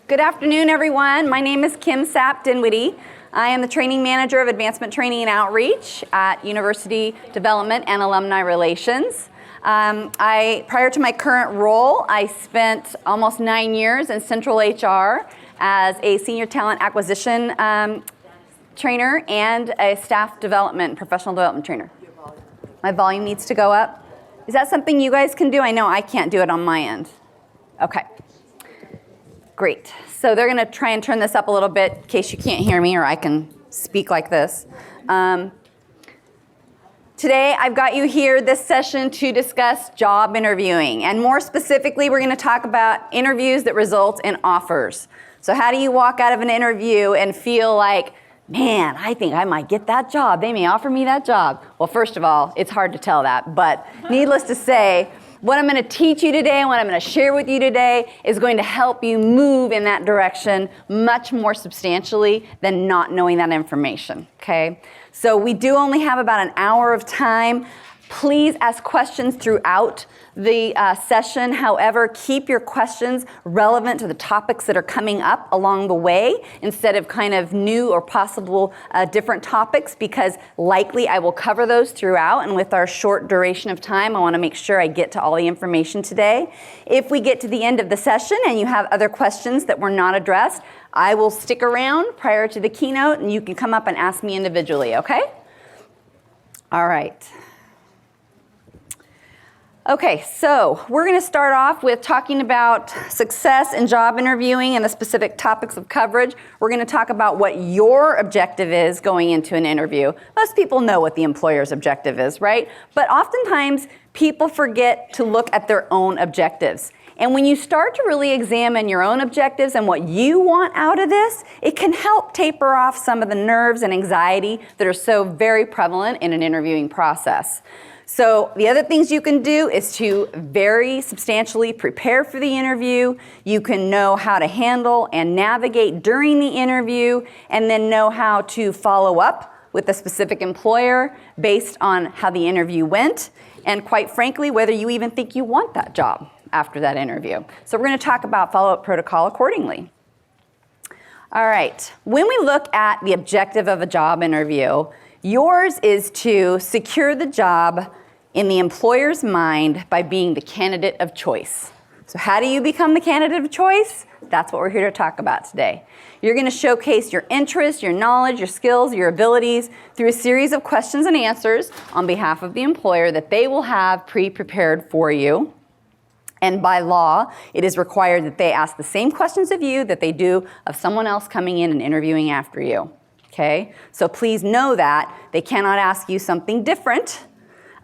Good afternoon, everyone. My name is Kim Sapp-Dinwiddie. I am the Training Manager of Advancement Training and Outreach at University Development and Alumni Relations. Prior to my current role, I spent almost 9 years in Central HR as a Senior Talent Acquisition trainer and a Staff Development, Professional Development trainer. My volume needs to go up. Is that something you guys can do? I know I can't do it on my end. Okay. Great. So they're going to try and turn this up a little bit in case you can't hear me, or I can speak like this. Today I've got you here this session to discuss job interviewing, and more specifically we're going to talk about interviews that result in offers. So how do you walk out of an interview and feel like, man, I think I might get that job. They may offer me that job. Well, first of all, it's hard to tell that, but needless to say, what I'm going to teach you today and what I'm going to share with you today is going to help you move in that direction much more substantially than not knowing that information, okay? So we do only have about an hour of time. Please ask questions throughout the session. However, keep your questions relevant to the topics that are coming up along the way instead of kind of new or possible different topics, because likely I will cover those throughout, and with our short duration of time, I want to make sure I get to all the information today. If we get to the end of the session and you have other questions that were not addressed, I will stick around prior to the keynote and you can come up and ask me individually, okay? All right. Okay, so we're going to start off with talking about success in job interviewing and the specific topics of coverage. We're going to talk about what your objective is going into an interview. Most people know what the employer's objective is, right? But oftentimes people forget to look at their own objectives. And when you start to really examine your own objectives and what you want out of this, it can help taper off some of the nerves and anxiety that are so very prevalent in an interviewing process. So the other things you can do is to very substantially prepare for the interview. You can know how to handle and navigate during the interview, and then know how to follow up with a specific employer based on how the interview went, and quite frankly, whether you even think you want that job after that interview. So we're going to talk about follow-up protocol accordingly. All right, when we look at the objective of a job interview, yours is to secure the job in the employer's mind by being the candidate of choice. So how do you become the candidate of choice? That's what we're here to talk about today. You're going to showcase your interests, your knowledge, your skills, your abilities through a series of questions and answers on behalf of the employer that they will have pre-prepared for you. And by law, it is required that they ask the same questions of you that they do of someone else coming in and interviewing after you. Okay? So please know that they cannot ask you something different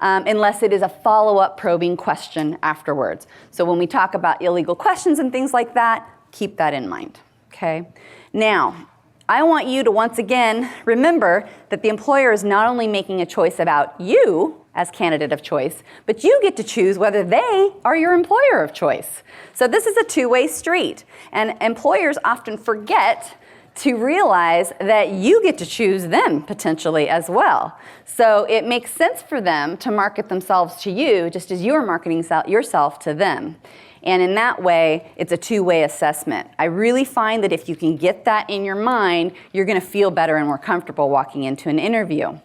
unless it is a follow-up probing question afterwards. So when we talk about illegal questions and things like that, keep that in mind. Okay? Now, I want you to once again remember that the employer is not only making a choice about you as candidate of choice, but you get to choose whether they are your employer of choice. So this is a two-way street, and employers often forget to realize that you get to choose them potentially as well. So it makes sense for them to market themselves to you just as you're marketing yourself to them. And in that way, it's a two-way assessment. I really find that if you can get that in your mind, you're going to feel better and more comfortable walking into an interview.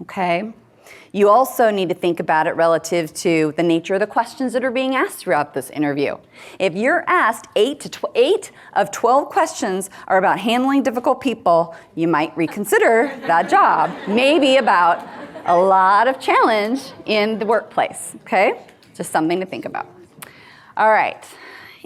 Okay? You also need to think about it relative to the nature of the questions that are being asked throughout this interview. If you're asked 8 of 12 questions are about handling difficult people, you might reconsider that job. Maybe about a lot of challenge in the workplace, okay? Just something to think about. All right.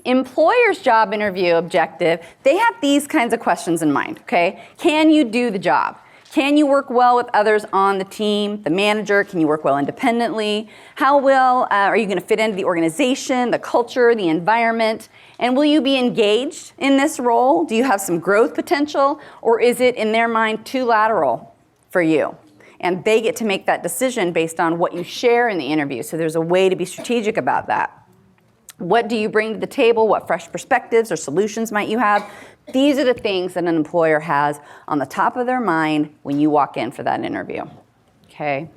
Employer's job interview objective, they have these kinds of questions in mind, okay? Can you do the job? Can you work well with others on the team, the manager? Can you work well independently? How well are you going to fit into the organization, the culture, the environment? And will you be engaged in this role? Do you have some growth potential? Or is it, in their mind, too lateral for you? And they get to make that decision based on what you share in the interview. So there's a way to be strategic about that. What do you bring to the table? What fresh perspectives or solutions might you have? These are the things that an employer has on the top of their mind when you walk in for that interview, okay?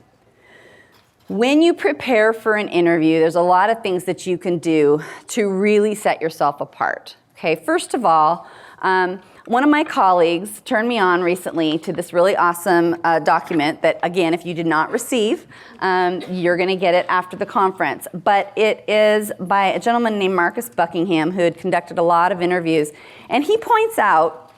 When you prepare for an interview, there's a lot of things that you can do to really set yourself apart. Okay, first of all, one of my colleagues turned me on recently to this really awesome document that, again, if you did not receive, you're going to get it after the conference. But it is by a gentleman named Marcus Buckingham, who had conducted a lot of interviews. And he points out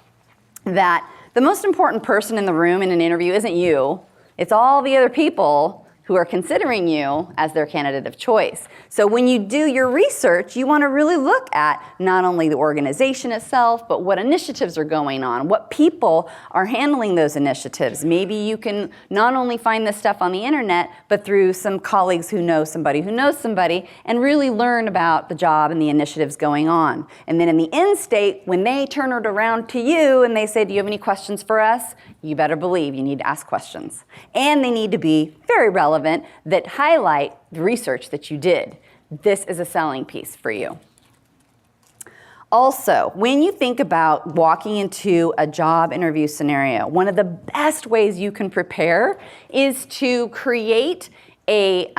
that the most important person in the room in an interview isn't you. It's all the other people who are considering you as their candidate of choice. So when you do your research, you want to really look at not only the organization itself, but what initiatives are going on, what people are handling those initiatives. Maybe you can not only find this stuff on the internet, but through some colleagues who know somebody, and really learn about the job and the initiatives going on. And then in the end state, when they turn it around to you and they say, do you have any questions for us? You better believe you need to ask questions. And they need to be very relevant, that highlight the research that you did. This is a selling piece for you. Also, when you think about walking into a job interview scenario, one of the best ways you can prepare is to create a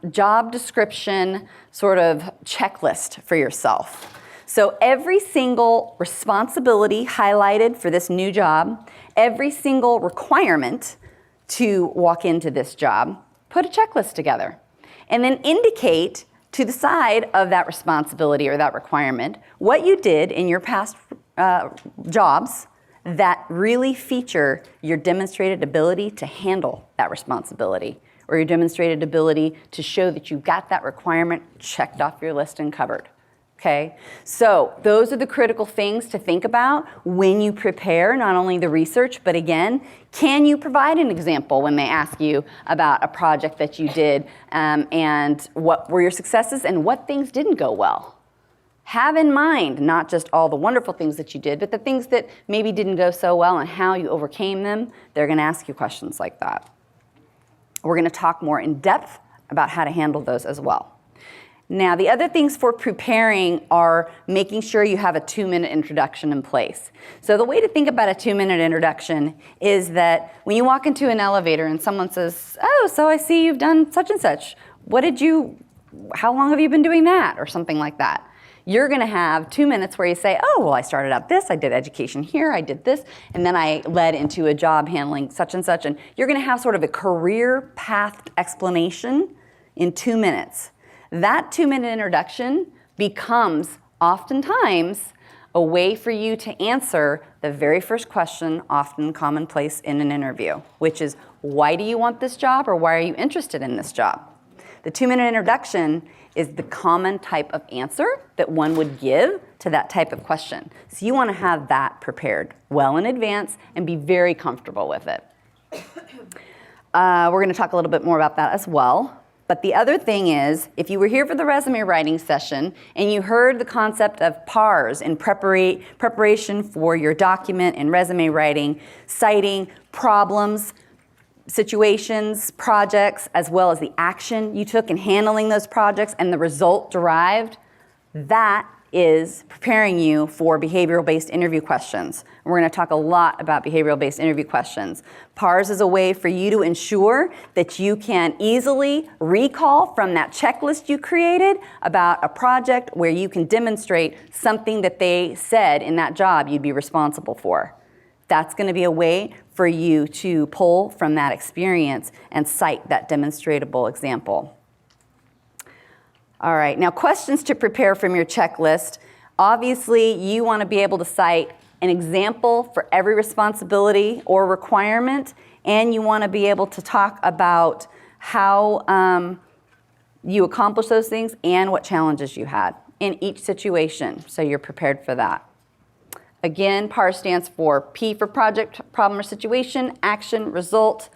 job description sort of checklist for yourself. So every single responsibility highlighted for this new job, every single requirement to walk into this job, put a checklist together, and then indicate to the side of that responsibility or that requirement what you did in your past jobs that really feature your demonstrated ability to handle that responsibility, or your demonstrated ability to show that you got that requirement checked off your list and covered. Okay, so those are the critical things to think about when you prepare not only the research, but again, can you provide an example when they ask you about a project that you did and what were your successes and what things didn't go well? Have in mind not just all the wonderful things that you did, but the things that maybe didn't go so well and how you overcame them. They're going to ask you questions like that. We're going to talk more in depth about how to handle those as well. Now, the other things for preparing are making sure you have a 2-minute introduction in place. So the way to think about a 2-minute introduction is that when you walk into an elevator and someone says, oh, so I see you've done such and such. How long have you been doing that? Or something like that. You're going to have 2 minutes where you say, oh, well, I started out this, I did education here, I did this, and then I led into a job handling such and such. And you're going to have sort of a career path explanation in 2 minutes. That 2-minute introduction becomes oftentimes a way for you to answer the very first question, often commonplace in an interview, which is, why do you want this job, or why are you interested in this job? The 2-minute introduction is the common type of answer that one would give to that type of question. So you want to have that prepared well in advance and be very comfortable with it. We're going to talk a little bit more about that as well. But the other thing is, if you were here for the resume writing session and you heard the concept of PARS in preparation for your document and resume writing, citing problems, situations, projects, as well as the action you took in handling those projects and the result derived, that is preparing you for behavioral-based interview questions. And we're going to talk a lot about behavioral-based interview questions. PARS is a way for you to ensure that you can easily recall from that checklist you created about a project where you can demonstrate something that they said in that job you'd be responsible for. That's going to be a way for you to pull from that experience and cite that demonstratable example. All right, now questions to prepare from your checklist. Obviously, you want to be able to cite an example for every responsibility or requirement, and you want to be able to talk about how you accomplish those things and what challenges you had in each situation, so you're prepared for that. Again, PARS stands for P for project, problem, or situation, action, result,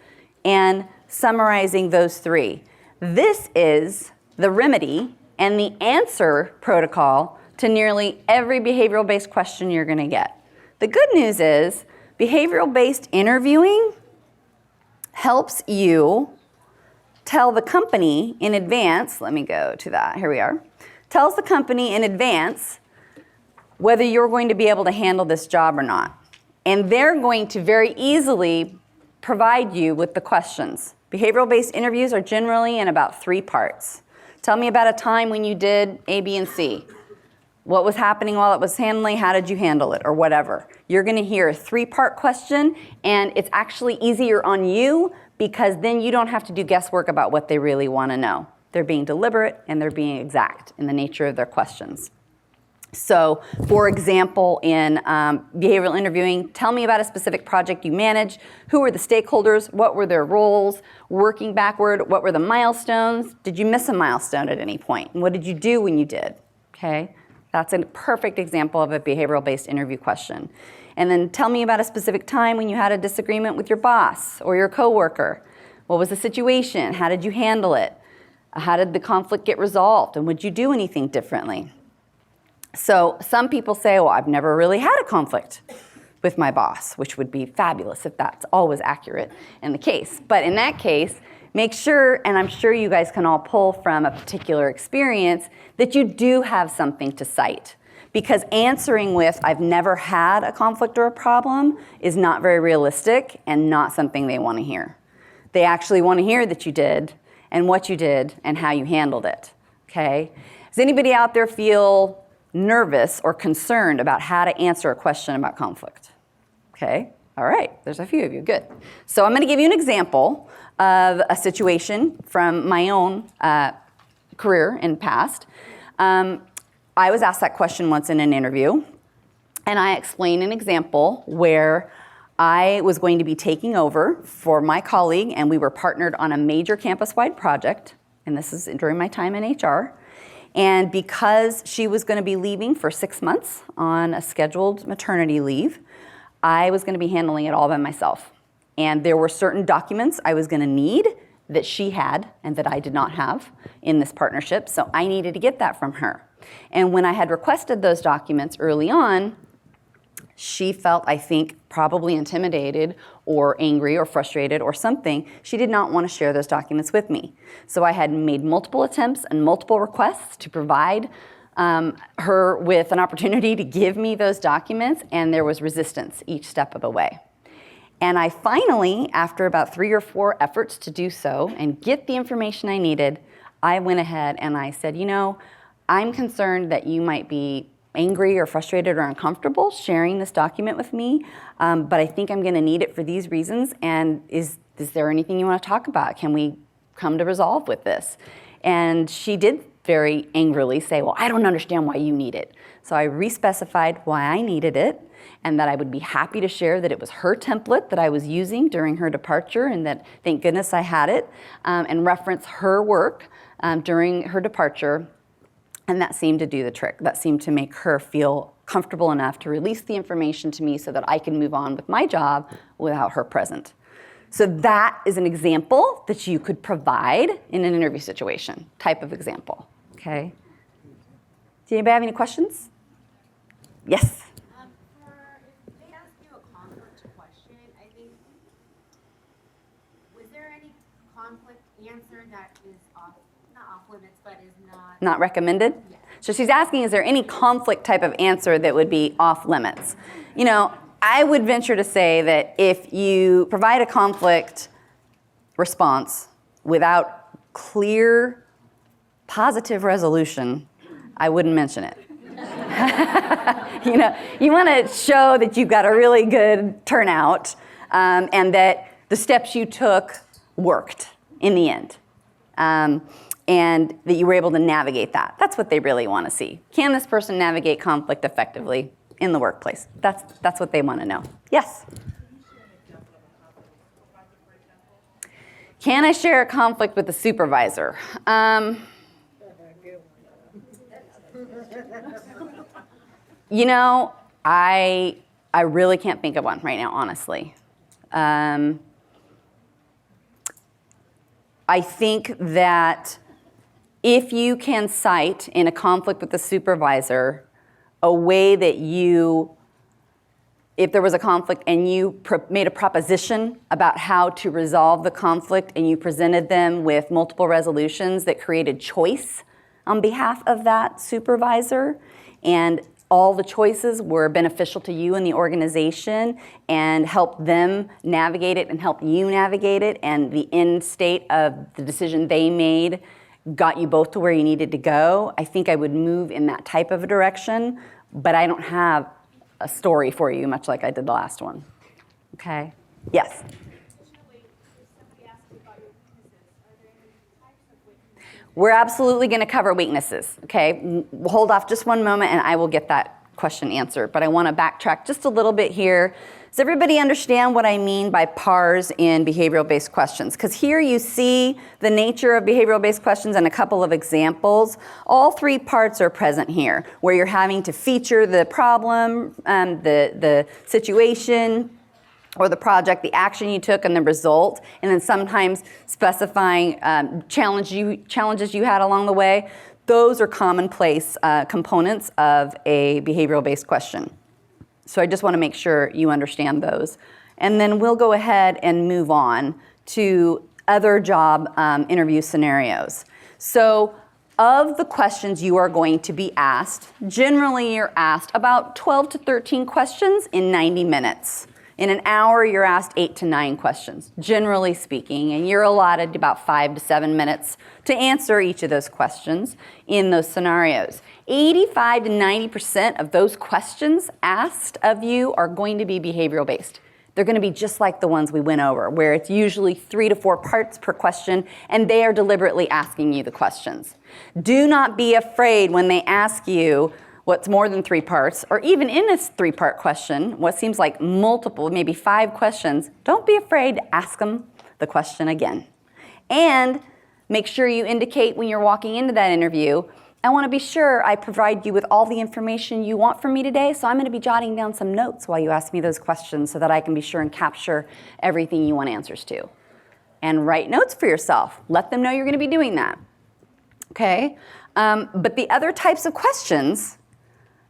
and summarizing those three. This is the remedy and the answer protocol to nearly every behavioral-based question you're going to get. The good news is behavioral-based interviewing helps you tell the company in advance, let me go to that, here we are, tells the company in advance whether you're going to be able to handle this job or not. And they're going to very easily provide you with the questions. Behavioral-based interviews are generally in about 3 parts. Tell me about a time when you did A, B, and C. What was happening while it was handling? How did you handle it? Or whatever. You're going to hear a 3-part question, and it's actually easier on you because then you don't have to do guesswork about what they really want to know. They're being deliberate and they're being exact in the nature of their questions. So, for example, in behavioral interviewing, tell me about a specific project you managed. Who were the stakeholders? What were their roles? Working backward, what were the milestones? Did you miss a milestone at any point? And what did you do when you did? Okay, that's a perfect example of a behavioral-based interview question. And then tell me about a specific time when you had a disagreement with your boss or your coworker. What was the situation? How did you handle it? How did the conflict get resolved? And would you do anything differently? So some people say, well, I've never really had a conflict with my boss, which would be fabulous if that's always accurate in the case. But in that case, make sure, and I'm sure you guys can all pull from a particular experience, that you do have something to cite. Because answering with, I've never had a conflict or a problem, is not very realistic and not something they want to hear. They actually want to hear that you did, and what you did, and how you handled it. Okay? Does anybody out there feel nervous or concerned about how to answer a question about conflict? Okay, all right, there's a few of you, good. So I'm going to give you an example of a situation from my own career in the past. I was asked that question once in an interview, and I explained an example where I was going to be taking over for my colleague, and we were partnered on a major campus-wide project, and this is during my time in HR. And because she was going to be leaving for 6 months on a scheduled maternity leave, I was going to be handling it all by myself. And there were certain documents I was going to need that she had and that I did not have in this partnership, so I needed to get that from her. And when I had requested those documents early on, she felt, I think, probably intimidated or angry or frustrated or something. She did not want to share those documents with me. So I had made multiple attempts and multiple requests to provide her with an opportunity to give me those documents, and there was resistance each step of the way. And I finally, after about 3 or 4 efforts to do so and get the information I needed, I went ahead and I said, you know, I'm concerned that you might be angry or frustrated or uncomfortable sharing this document with me, but I think I'm going to need it for these reasons, and is there anything you want to talk about? Can we come to resolve with this? And she did very angrily say, well, I don't understand why you need it. So I re-specified why I needed it, and that I would be happy to share that it was her template that I was using during her departure, and that thank goodness I had it, and reference her work during her departure. And that seemed to do the trick. That seemed to make her feel comfortable enough to release the information to me so that I can move on with my job without her present. So that is an example that you could provide in an interview situation, type of example, okay? Do anybody have any questions? Yes? If they ask you a conflict question, I think, was there any conflict answer that is not off limits, but is not recommended? Yes. So she's asking, is there any conflict type of answer that would be off limits? You know, I would venture to say that if you provide a conflict response without clear, positive resolution, I wouldn't mention it. You know, you want to show that you've got a really good turnout, and that the steps you took worked in the end. And that you were able to navigate that. That's what they really want to see. Can this person navigate conflict effectively in the workplace? That's what they want to know. Yes? Can I share a conflict with a supervisor? You know, I really can't think of one right now, honestly. I think that if you can cite in a conflict with the supervisor a way that if there was a conflict and you made a proposition about how to resolve the conflict and you presented them with multiple resolutions that created choice on behalf of that supervisor, and all the choices were beneficial to you and the organization and helped them navigate it and help you navigate it, and the end state of the decision they made got you both to where you needed to go, I think I would move in that type of a direction, but I don't have a story for you, much like I did the last one. Okay? Yes? We're absolutely going to cover weaknesses, okay? Hold off just one moment and I will get that question answered, but I want to backtrack just a little bit here. Does everybody understand what I mean by PARs in behavioral-based questions? Because here you see the nature of behavioral-based questions and a couple of examples. All three parts are present here, where you're having to feature the problem, the situation, or the project, the action you took, and the result, and then sometimes specifying challenges you had along the way. Those are commonplace components of a behavioral-based question. So I just want to make sure you understand those. And then we'll go ahead and move on to other job interview scenarios. So of the questions you are going to be asked, generally you're asked about 12 to 13 questions in 90 minutes. In an hour, you're asked 8 to 9 questions, generally speaking, and you're allotted about 5 to 7 minutes to answer each of those questions in those scenarios. 85 to 90% of those questions asked of you are going to be behavioral based. They're going to be just like the ones we went over, where it's usually 3 to 4 parts per question, and they are deliberately asking you the questions. Do not be afraid when they ask you what's more than 3 parts, or even in this 3-part question, what seems like multiple, maybe 5 questions, don't be afraid to ask them the question again. And make sure you indicate when you're walking into that interview, I want to be sure I provide you with all the information you want from me today, so I'm going to be jotting down some notes while you ask me those questions so that I can be sure and capture everything you want answers to. And write notes for yourself. Let them know you're going to be doing that. Okay? But the other types of questions,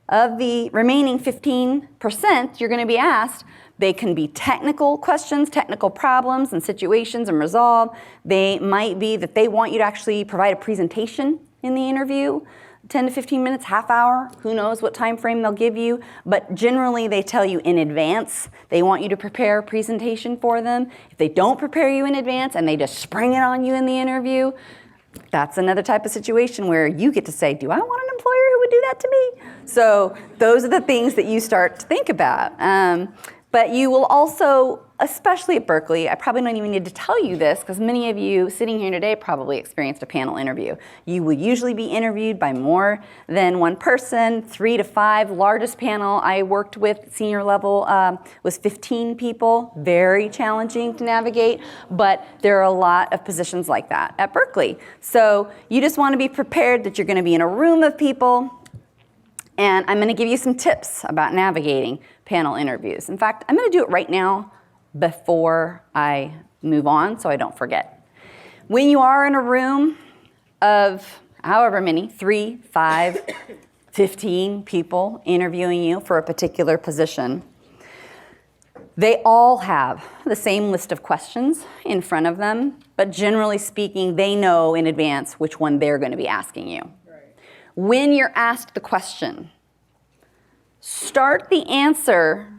of the remaining 15% you're going to be asked, they can be technical questions, technical problems and situations and resolve. They might be that they want you to actually provide a presentation in the interview, 10 to 15 minutes, half hour, who knows what time frame they'll give you, but generally they tell you in advance. They want you to prepare a presentation for them. If they don't prepare you in advance and they just spring it on you in the interview, that's another type of situation where you get to say, do I want an employer who would do that to me? So those are the things that you start to think about. But you will also, especially at Berkeley, I probably don't even need to tell you this because many of you sitting here today probably experienced a panel interview. You will usually be interviewed by more than one person, 3 to 5. Largest panel I worked with, senior level, was 15 people. Very challenging to navigate, but there are a lot of positions like that at Berkeley. So you just want to be prepared that you're going to be in a room of people, and I'm going to give you some tips about navigating panel interviews. In fact, I'm going to do it right now before I move on so I don't forget. When you are in a room of however many, 3, 5, 15 people interviewing you for a particular position, they all have the same list of questions in front of them, but generally speaking, they know in advance which one they're going to be asking you. When you're asked the question, start the answer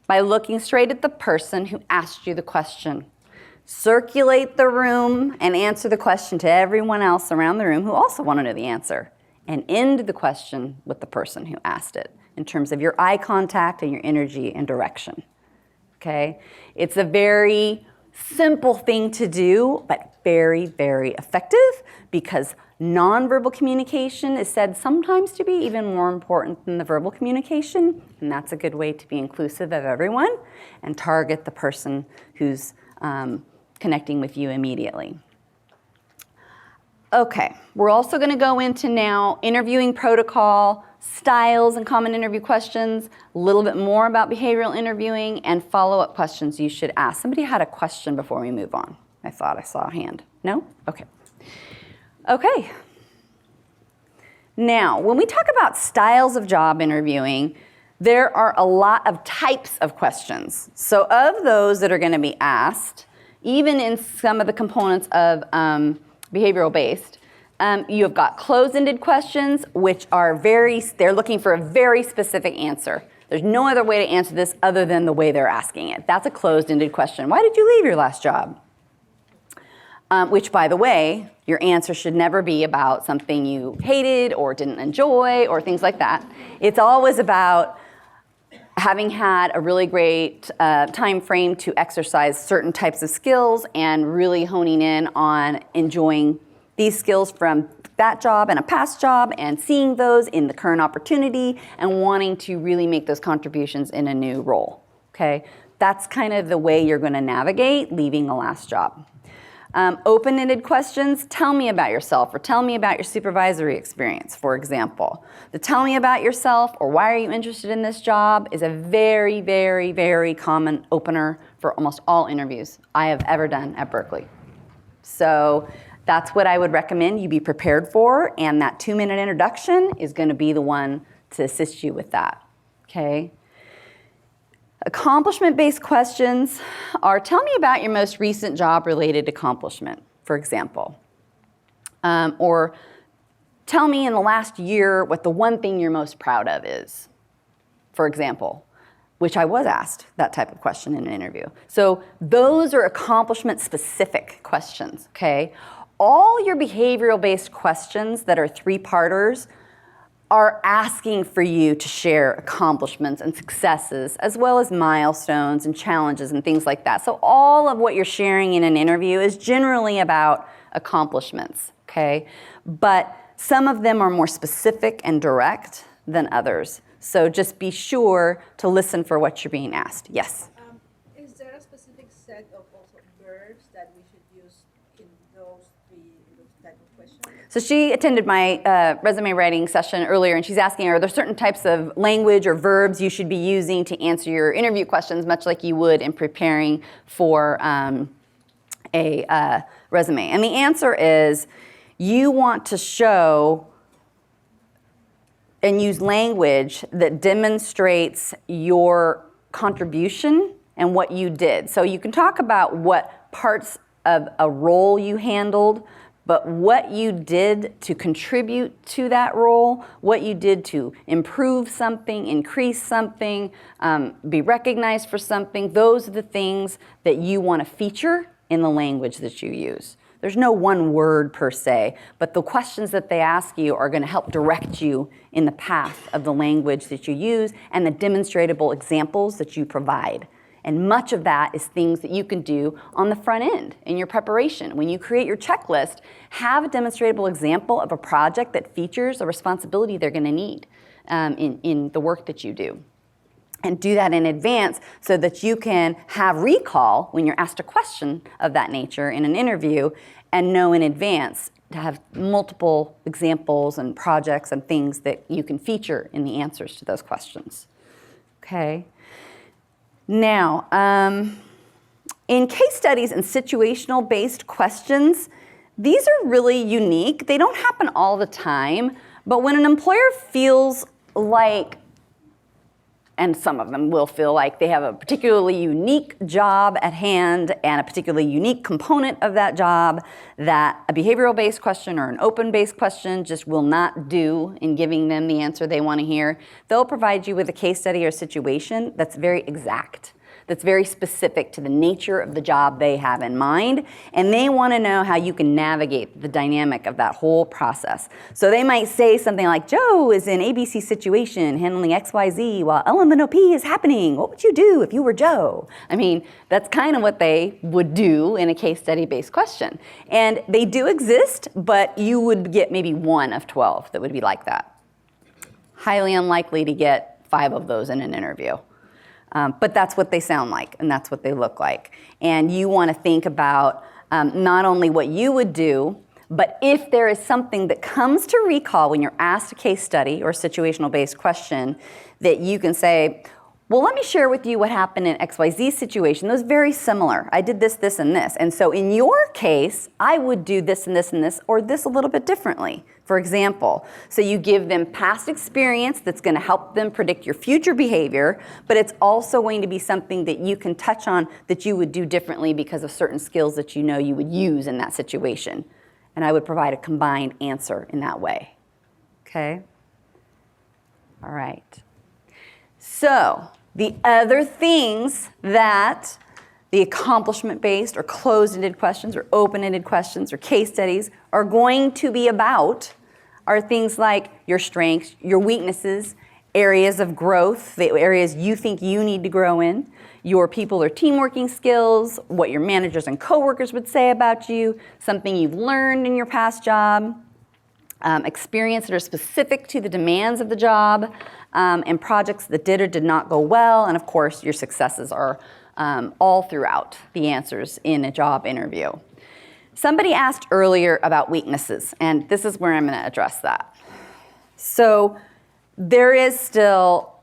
by looking straight at the person who asked you the question. Circulate the room and answer the question to everyone else around the room who also want to know the answer. And end the question with the person who asked it in terms of your eye contact and your energy and direction. Okay? It's a very simple thing to do, but very, very effective because nonverbal communication is said sometimes to be even more important than the verbal communication, and that's a good way to be inclusive of everyone and target the person who's connecting with you immediately. Okay, we're also going to go into now interviewing protocol, styles and common interview questions, a little bit more about behavioral interviewing, and follow-up questions you should ask. Somebody had a question before we move on. I thought I saw a hand. No? Okay. Okay. Now, when we talk about styles of job interviewing, there are a lot of types of questions. So of those that are going to be asked, even in some of the components of behavioral based, you have got closed-ended questions, which are they're looking for a very specific answer. There's no other way to answer this other than the way they're asking it. That's a closed-ended question. Why did you leave your last job? which, by the way, your answer should never be about something you hated or didn't enjoy or things like that. It's always about having had a really great time frame to exercise certain types of skills and really honing in on enjoying these skills from that job and a past job and seeing those in the current opportunity and wanting to really make those contributions in a new role, okay? That's kind of the way you're gonna navigate leaving the last job. Open-ended questions, tell me about yourself or tell me about your supervisory experience, for example. The tell me about yourself or why are you interested in this job is a very, very, very common opener for almost all interviews I have ever done at Berkeley. So that's what I would recommend you be prepared for, and that 2-minute introduction is gonna be the one to assist you with that, okay? Accomplishment-based questions are, tell me about your most recent job-related accomplishment, for example. Or tell me in the last year what the one thing you're most proud of is, for example, which I was asked that type of question in an interview. So those are accomplishment-specific questions, okay? All your behavioral-based questions that are 3-parters are asking for you to share accomplishments and successes, as well as milestones and challenges and things like that. So all of what you're sharing in an interview is generally about accomplishments, okay? But some of them are more specific and direct than others. So just be sure to listen for what you're being asked. Yes? Is there a specific set of also verbs that we should use in those type of questions? So she attended my resume writing session earlier, and she's asking, are there certain types of language or verbs you should be using to answer your interview questions, much like you would in preparing for a resume? And the answer is, you want to show and use language that demonstrates your contribution and what you did. So you can talk about what parts of a role you handled, but what you did to contribute to that role, what you did to improve something, increase something, be recognized for something, those are the things that you want to feature in the language that you use. There's no one word per se, but the questions that they ask you are going to help direct you in the path of the language that you use and the demonstrable examples that you provide. And much of that is things that you can do on the front end in your preparation. When you create your checklist, have a demonstrable example of a project that features a responsibility they're going to need in the work that you do. And do that in advance so that you can have recall when you're asked a question of that nature in an interview and know in advance to have multiple examples and projects and things that you can feature in the answers to those questions. Okay. Now, in case studies and situational-based questions, these are really unique. They don't happen all the time, but when an employer feels like, and some of them will feel like they have a particularly unique job at hand and a particularly unique component of that job that a behavioral-based question or an open-based question just will not do in giving them the answer they want to hear, they'll provide you with a case study or situation that's very exact, that's very specific to the nature of the job they have in mind, and they want to know how you can navigate the dynamic of that whole process. So they might say something like, Joe is in ABC situation handling XYZ while LMNOP is happening. What would you do if you were Joe? I mean, that's kind of what they would do in a case study-based question. And they do exist, but you would get maybe 1 of 12 that would be like that. Highly unlikely to get 5 of those in an interview. But that's what they sound like, and that's what they look like. And you want to think about not only what you would do, but if there is something that comes to recall when you're asked a case study or situational-based question, that you can say, well, let me share with you what happened in XYZ situation. That was very similar. I did this, this, and this. And so in your case, I would do this and this and this, or this a little bit differently, for example. So you give them past experience that's going to help them predict your future behavior, but it's also going to be something that you can touch on that you would do differently because of certain skills that you know you would use in that situation. And I would provide a combined answer in that way. Okay? All right. So the other things that The accomplishment-based or closed-ended questions or open-ended questions or case studies are going to be about are things like your strengths, your weaknesses, areas of growth, the areas you think you need to grow in, your people or team working skills, what your managers and coworkers would say about you, something you've learned in your past job, experience that are specific to the demands of the job, and projects that did or did not go well, and of course your successes are all throughout the answers in a job interview. Somebody asked earlier about weaknesses, and this is where I'm going to address that. So there is still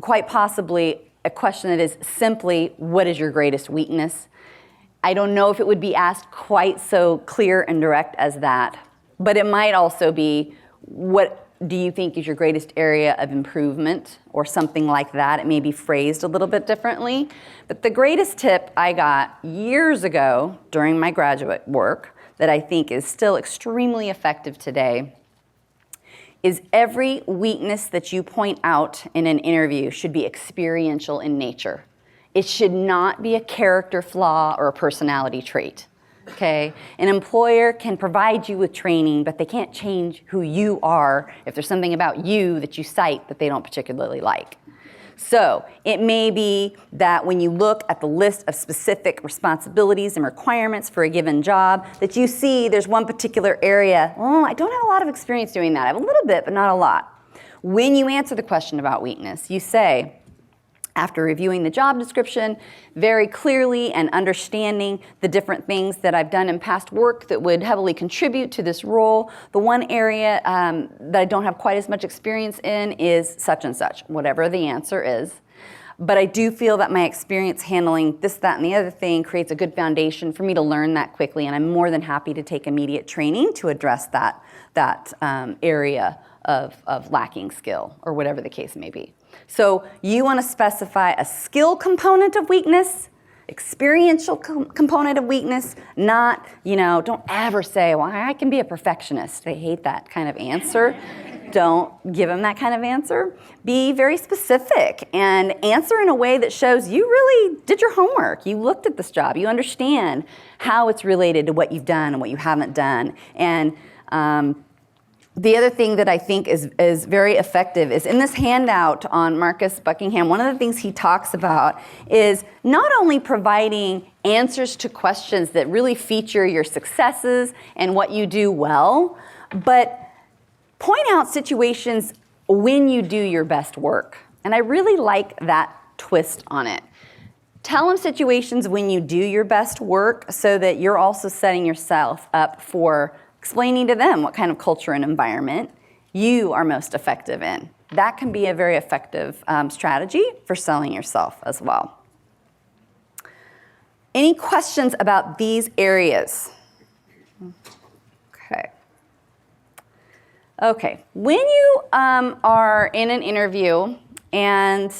quite possibly a question that is simply, what is your greatest weakness? I don't know if it would be asked quite so clear and direct as that, but it might also be, what do you think is your greatest area of improvement, or something like that. It may be phrased a little bit differently. But the greatest tip I got years ago during my graduate work that I think is still extremely effective today is every weakness that you point out in an interview should be experiential in nature. It should not be a character flaw or a personality trait. Okay? An employer can provide you with training, but they can't change who you are if there's something about you that you cite that they don't particularly like. So it may be that when you look at the list of specific responsibilities and requirements for a given job, that you see there's one particular area, oh, I don't have a lot of experience doing that. I have a little bit, but not a lot. When you answer the question about weakness, you say, after reviewing the job description very clearly and understanding the different things that I've done in past work that would heavily contribute to this role, the one area that I don't have quite as much experience in is such and such, whatever the answer is. But I do feel that my experience handling this, that, and the other thing creates a good foundation for me to learn that quickly, and I'm more than happy to take immediate training to address that area of lacking skill, or whatever the case may be. So you want to specify a skill component of weakness, experiential component of weakness, not, don't ever say, well, I can be a perfectionist. They hate that kind of answer. Don't give them that kind of answer. Be very specific and answer in a way that shows you really did your homework. You looked at this job. You understand how it's related to what you've done and what you haven't done. And the other thing that I think is very effective is in this handout on Marcus Buckingham, one of the things he talks about is not only providing answers to questions that really feature your successes and what you do well, but point out situations when you do your best work. And I really like that twist on it. Tell them situations when you do your best work so that you're also setting yourself up for explaining to them what kind of culture and environment you are most effective in. That can be a very effective strategy for selling yourself as well. Any questions about these areas? Okay, when you are in an interview and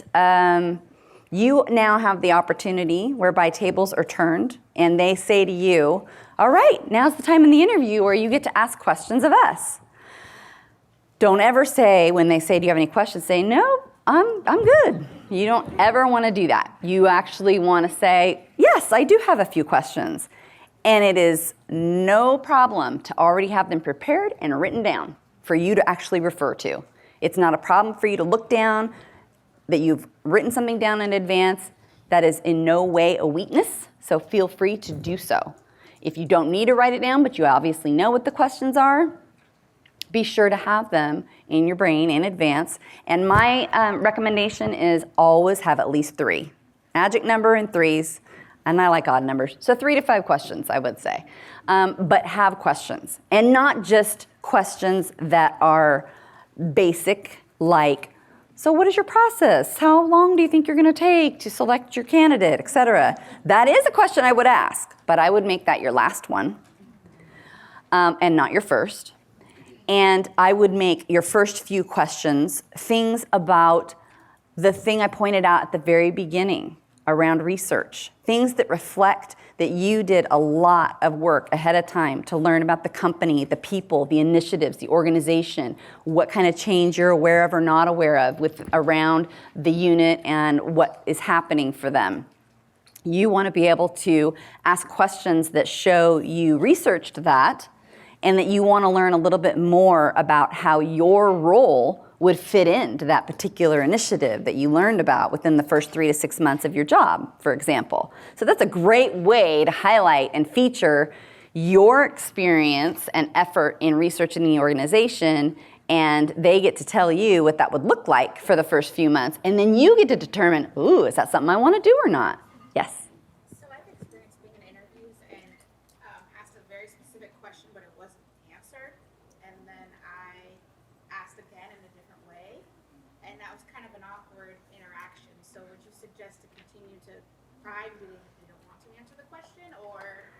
you now have the opportunity whereby tables are turned and they say to you, all right, now's the time in the interview where you get to ask questions of us. Don't ever say, when they say, do you have any questions, say, no, I'm good. You don't ever want to do that. You actually want to say, yes, I do have a few questions. And it is no problem to already have them prepared and written down for you to actually refer to. It's not a problem for you to look down, that you've written something down in advance. That is in no way a weakness, so feel free to do so. If you don't need to write it down, but you obviously know what the questions are, be sure to have them in your brain in advance. And my recommendation is always have at least 3. Magic number in 3s, and I like odd numbers. So 3 to 5 questions, I would say. But have questions, and not just questions that are basic, like, so what is your process? How long do you think you're going to take to select your candidate, etc.? That is a question I would ask, but I would make that your last one and not your first. And I would make your first few questions things about the thing I pointed out at the very beginning around research, things that reflect that you did a lot of work ahead of time to learn about the company, the people, the initiatives, the organization, what kind of change you're aware of or not aware of around the unit and what is happening for them. You want to be able to ask questions that show you researched that and that you want to learn a little bit more about how your role would fit into that particular initiative that you learned about within the first 3 to 6 months of your job, for example. So that's a great way to highlight and feature your experience and effort in researching the organization, and they get to tell you what that would look like for the first few months, and then you get to determine, ooh, is that something I want to do or not? Yes? So I've experienced being in interviews and asked a very specific question, but it wasn't answered. And then I asked again in a different way. And that was kind of an awkward interaction. So would you suggest to continue to pry even if you don't want to answer the question, or?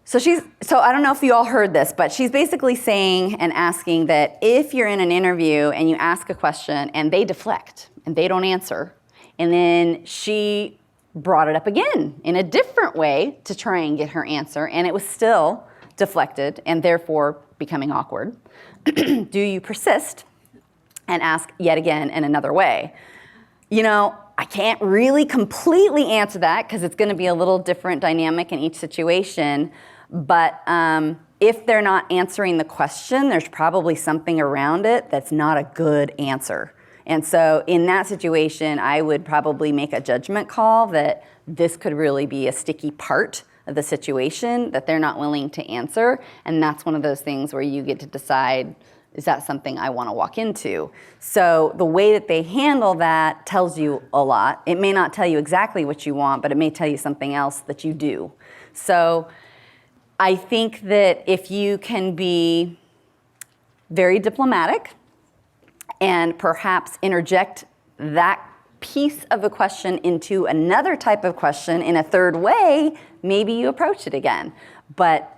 So I don't know if you all heard this, but she's basically saying and asking that if you're in an interview and you ask a question and they deflect and they don't answer, and then she brought it up again in a different way to try and get her answer, and it was still deflected and therefore becoming awkward. Do you persist and ask yet again in another way? You know, I can't really completely answer that because it's going to be a little different dynamic in each situation, but if they're not answering the question, there's probably something around it that's not a good answer. And so in that situation, I would probably make a judgment call that this could really be a sticky part of the situation that they're not willing to answer. And that's one of those things where you get to decide, is that something I want to walk into? So the way that they handle that tells you a lot. It may not tell you exactly what you want, but it may tell you something else that you do. So I think that if you can be very diplomatic and perhaps interject that piece of a question into another type of question in a third way, maybe you approach it again. But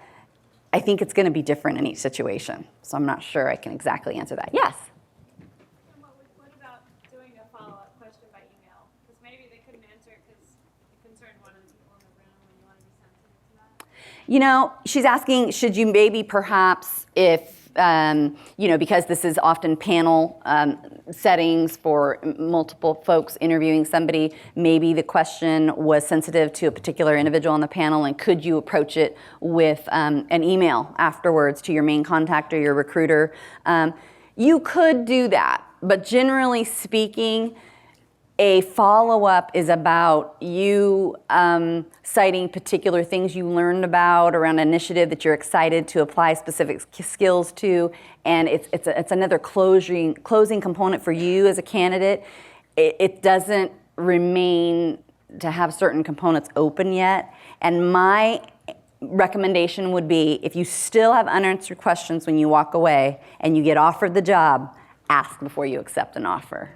I think it's going to be different in each situation. So I'm not sure I can exactly answer that. Yes? And what about doing a follow-up question by email? Because maybe they couldn't answer it because the concern one of the people in the room and you want to be sensitive to that. You know, she's asking, should you maybe perhaps if, because this is often panel settings for multiple folks interviewing somebody, maybe the question was sensitive to a particular individual on the panel, and could you approach it with an email afterwards to your main contact or your recruiter? You could do that, but generally speaking, a follow-up is about you citing particular things you learned about around an initiative that you're excited to apply specific skills to, and it's another closing component for you as a candidate. It doesn't remain to have certain components open yet, and my recommendation would be if you still have unanswered questions when you walk away and you get offered the job, ask before you accept an offer.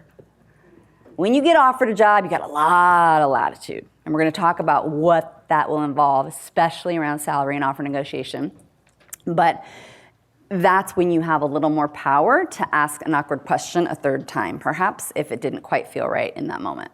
When you get offered a job, you got a lot of latitude. And we're going to talk about what that will involve, especially around salary and offer negotiation. But that's when you have a little more power to ask an awkward question a third time, perhaps, if it didn't quite feel right in that moment.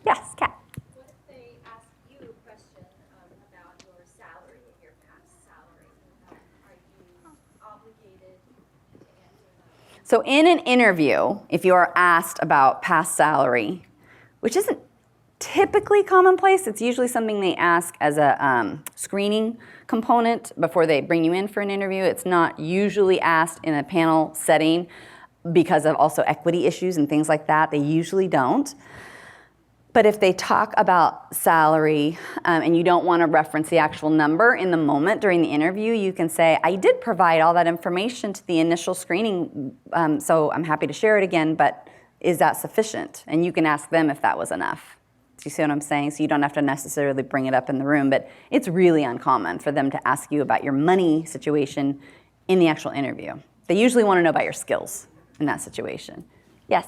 Yes, Kat. What if they ask you a question about your salary, your past salary? Are you obligated to answer that? So in an interview, if you are asked about past salary, which isn't typically commonplace, it's usually something they ask as a screening component before they bring you in for an interview. It's not usually asked in a panel setting because of also equity issues and things like that. They usually don't. But if they talk about salary and you don't want to reference the actual number in the moment during the interview, you can say, I did provide all that information to the initial screening, so I'm happy to share it again, but is that sufficient? And you can ask them if that was enough. Do you see what I'm saying? So you don't have to necessarily bring it up in the room, but it's really uncommon for them to ask you about your money situation in the actual interview. They usually want to know about your skills in that situation. Yes?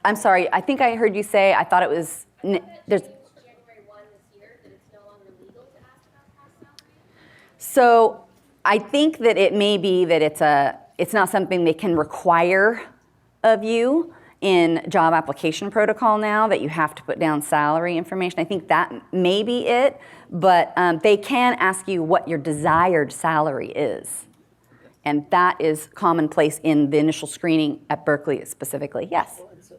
I'm sorry, I think I heard you say, I thought it was, there's. January 1 this year, that it's no longer legal to ask about past salary? So I think that it may be that it's not something they can require of you in job application protocol now, that you have to put down salary information. I think that may be it, but they can ask you what your desired salary is. And that is commonplace in the initial screening at Berkeley specifically. Yes? Well, and so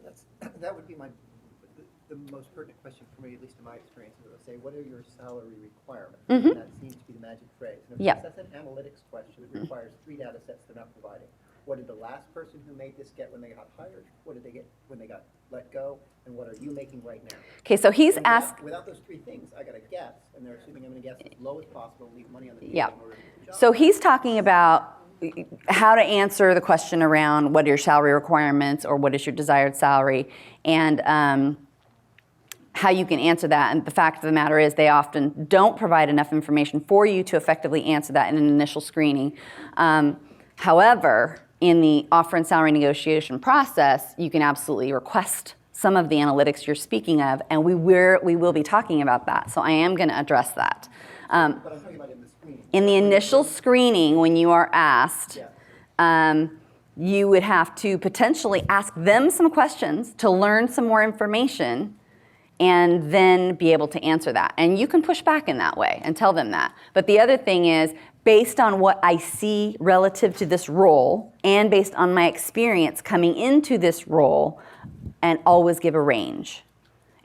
that would be the most pertinent question for me, at least in my experience. Is say, what are your salary requirements? Mhm. That seems to be the magic phrase. And of Yep. course, that's an analytics question. It requires 3 data sets they're not providing. What did the last person who made this get when they got hired? What did they get when they got let go? And what are you making right now? Okay, so he's And asked, without those 3 things, I got to guess, and they're assuming I'm going to guess as low as possible, leave money on the table Yeah. in order to get the job. so he's talking about how to answer the question around what are your salary requirements or what is your desired salary, and how you can answer that. And the fact of the matter is they often don't provide enough information for you to effectively answer that in an initial screening. However, in the offer and salary negotiation process, you can absolutely request some of the analytics you're speaking of, and we will be talking about that. So I am going to address that. But I'm talking about in the screening. In the initial screening, when you are asked, you would have to potentially ask them some questions to learn some more information and then be able to answer that. And you can push back in that way and tell them that. But the other thing is, based on what I see relative to this role and based on my experience coming into this role, and always give a range.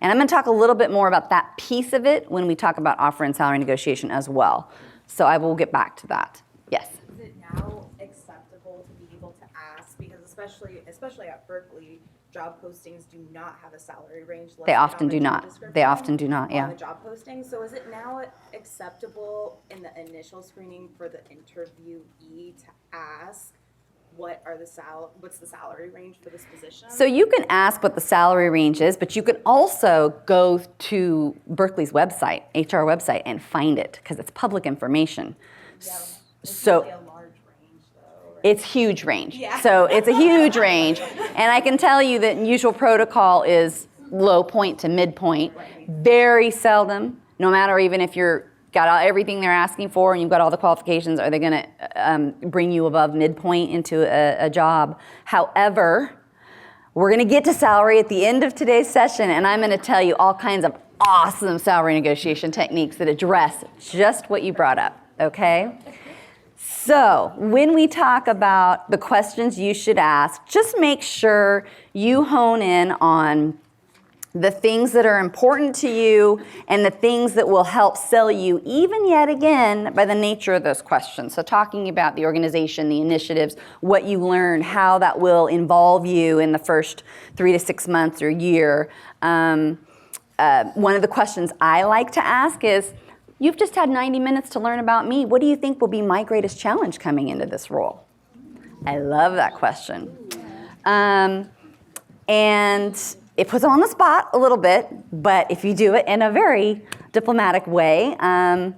And I'm going to talk a little bit more about that piece of it when we talk about offer and salary negotiation as well. So I will get back to that. Yes? Is it now acceptable to be able to ask, because especially at Berkeley, job postings do not have a salary range listed They often on the do job not. They description, often do not, yeah. on the job posting. So is it now acceptable in the initial screening for the interviewee to ask what's the salary range for this position? So you can ask what the salary range is, but you can also go to Berkeley's website, HR website, and find it because it's public information. Yeah, it's So really a large range though, right? it's huge range. Yeah. So it's a huge range. And I can tell you that usual protocol is low point to midpoint. Very seldom, no matter even if you're got everything they're asking for and you've got all the qualifications, are they going to bring you above midpoint into a job? However, we're going to get to salary at the end of today's session, and I'm going to tell you all kinds of awesome salary negotiation techniques that address just what you brought up, okay? So when we talk about the questions you should ask, just make sure you hone in on the things that are important to you and the things that will help sell you, even yet again, by the nature of those questions. So talking about the organization, the initiatives, what you learn, how that will involve you in the first 3 to 6 months or year. One of the questions I like to ask is, you've just had 90 minutes to learn about me. What do you think will be my greatest challenge coming into this role? I love that question. And it puts them on the spot a little bit, but if you do it in a very diplomatic way, I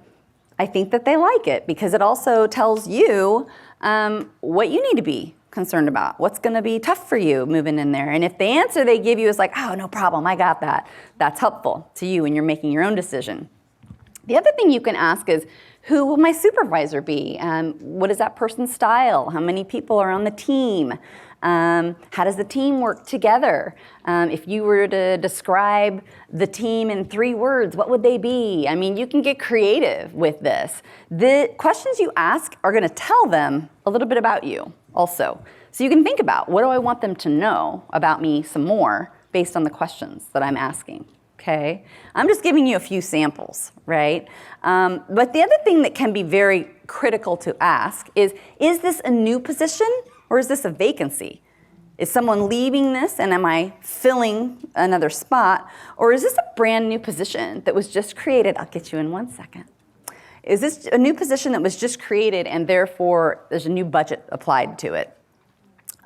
think that they like it because it also tells you what you need to be concerned about, what's going to be tough for you moving in there. And if the answer they give you is like, oh, no problem, I got that, that's helpful to you when you're making your own decision. The other thing you can ask is, who will my supervisor be? What is that person's style? How many people are on the team? How does the team work together? If you were to describe the team in 3 words, what would they be? I mean, you can get creative with this. The questions you ask are going to tell them a little bit about you also. So you can think about, what do I want them to know about me some more based on the questions that I'm asking? Okay, I'm just giving you a few samples, right? But the other thing that can be very critical to ask is this a new position or is this a vacancy? Is someone leaving this and am I filling another spot? Or is this a brand new position that was just created? I'll get you in 1 second. Is this a new position that was just created and therefore there's a new budget applied to it?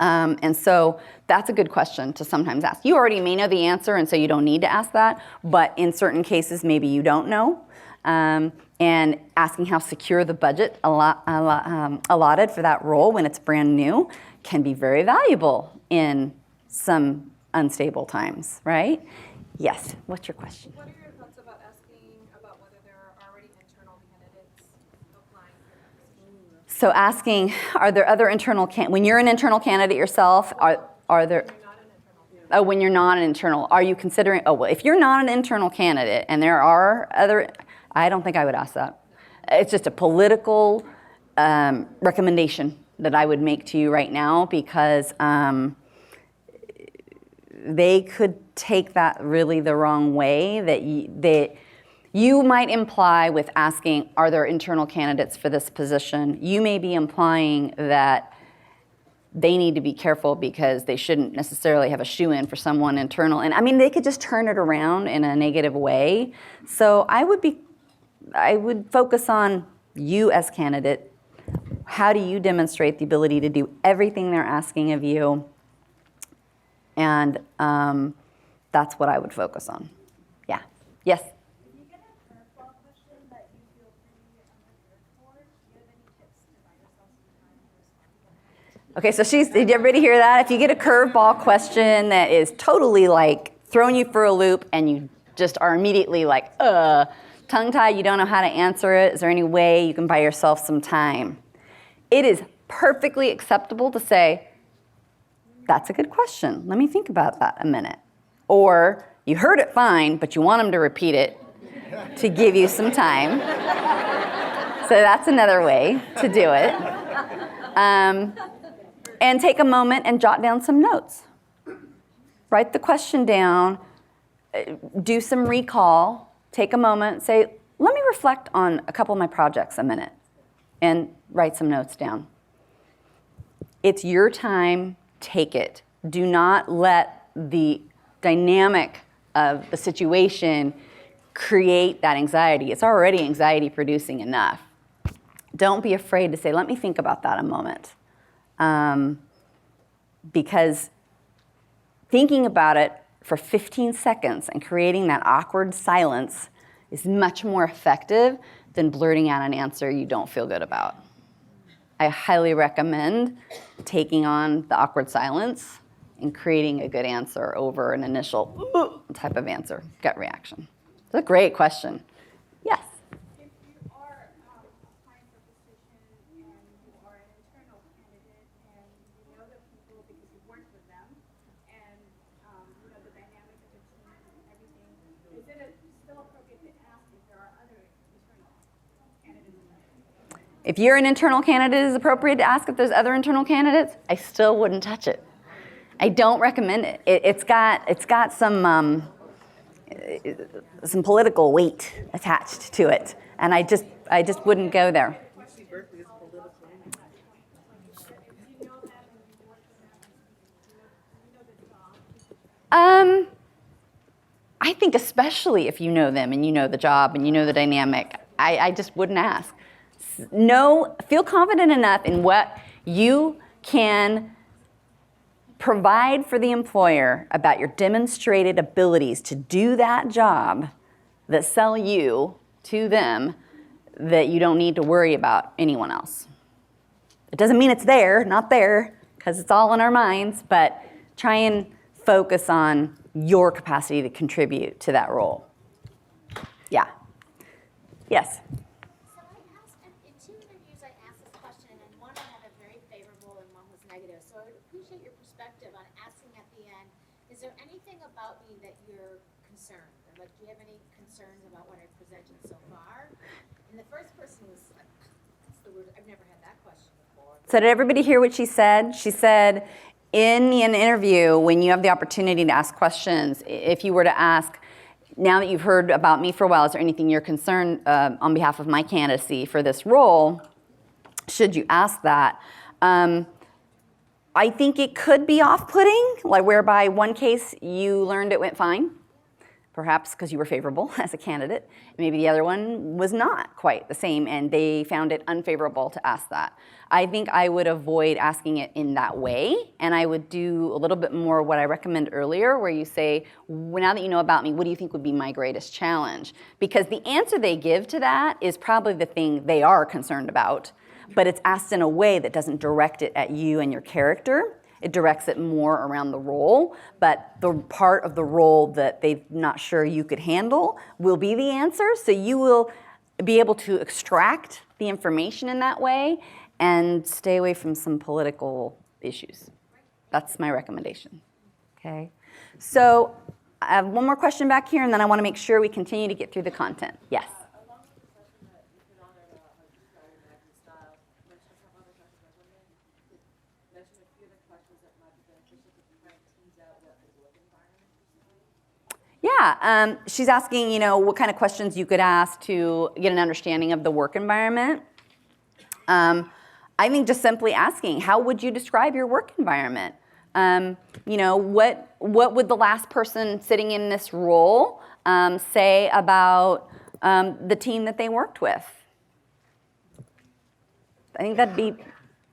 And so that's a good question to sometimes ask. You already may know the answer, and so you don't need to ask that, but in certain cases, maybe you don't know. And asking how secure the budget allotted for that role when it's brand new can be very valuable in some unstable times, right? Yes, what's your question? What are your thoughts about asking about whether there are already internal candidates applying for that position? So asking, are there other internal, when you're an internal candidate yourself, are there, oh, when you're not an internal, are you considering, oh, well, if you're not an internal candidate and there are other, I don't think I would ask that. It's just a political recommendation that I would make to you right now, because they could take that really the wrong way, that you might imply with asking, are there internal candidates for this position? You may be implying that they need to be careful because they shouldn't necessarily have a shoe-in for someone internal. And I mean, they could just turn it around in a negative way. So I would focus on you as candidate. How do you demonstrate the ability to do everything they're asking of you? And that's what I would focus on. Yeah. Yes? If you get a curveball question that you feel pretty unprepared for, do you have any tips to buy yourself some time to respond? Okay, so did everybody hear that? If you get a curveball question that is totally like throwing you for a loop and you just are immediately like, tongue-tied, you don't know how to answer it, is there any way you can buy yourself some time? It is perfectly acceptable to say, that's a good question. Let me think about that a minute. Or you heard it fine, but you want them to repeat it to give you some time. So that's another way to do it. And take a moment and jot down some notes. Write the question down, do some recall, take a moment, say, let me reflect on a couple of my projects a minute, and write some notes down. It's your time, take it. Do not let the dynamic of the situation create that anxiety. It's already anxiety producing enough. Don't be afraid to say, let me think about that a moment. Because thinking about it for 15 seconds and creating that awkward silence is much more effective than blurting out an answer you don't feel good about. I highly recommend taking on the awkward silence and creating a good answer over an initial type of answer, gut reaction. It's a great question. Yes? If you are applying for a position and you are an internal candidate and you know the people because you've worked with them and you know the dynamic of the team and everything, is it still appropriate to ask if there are other internal candidates? If you're an internal candidate, it is appropriate to ask if there's other internal candidates. I still wouldn't touch it. I don't recommend it. It's got some political weight attached to it, and I just wouldn't go there. I think especially if you know them and you know the job and you know the dynamic, I just wouldn't ask. Feel confident enough in what you can provide for the employer about your demonstrated abilities to do that job that sell you to them, that you don't need to worry about anyone else. It doesn't mean it's there, not there, because it's all in our minds, but try and focus on your capacity to contribute to that role. Yeah. Yes? So I asked, in 2 interviews I asked this question, and one I had a very favorable and one was negative. So I would appreciate your perspective on asking at the end, is there anything about me that you're concerned? Or like, do you have any concerns about what I've presented so far? And the first person was like, that's the word, I've never had that question before. So did everybody hear what she said? She said, in an interview, when you have the opportunity to ask questions, if you were to ask, now that you've heard about me for a while, is there anything you're concerned on behalf of my candidacy for this role? Should you ask that? I think it could be off-putting, like whereby one case you learned it went fine, perhaps because you were favorable as a candidate. Maybe the other one was not quite the same and they found it unfavorable to ask that. I think I would avoid asking it in that way, and I would do a little bit more what I recommend earlier, where you say, well, now that you know about me, what do you think would be my greatest challenge? Because the answer they give to that is probably the thing they are concerned about, but it's asked in a way that doesn't direct it at you and your character. It directs it more around the role, but the part of the role that they're not sure you could handle will be the answer, so you will be able to extract the information in that way and stay away from some political issues. That's my recommendation. Okay. So I have one more question back here, and then I want to make sure we continue to get through the content. Yes. Along with the question that you put on there about how you describe your acting style, which has some other questions like women, Yeah, she's asking, what kind of questions you could ask to get an understanding of the work environment. I think just simply asking, how would you describe your work environment? What would the last person sitting in this role say about the team that they worked with? I think that'd be,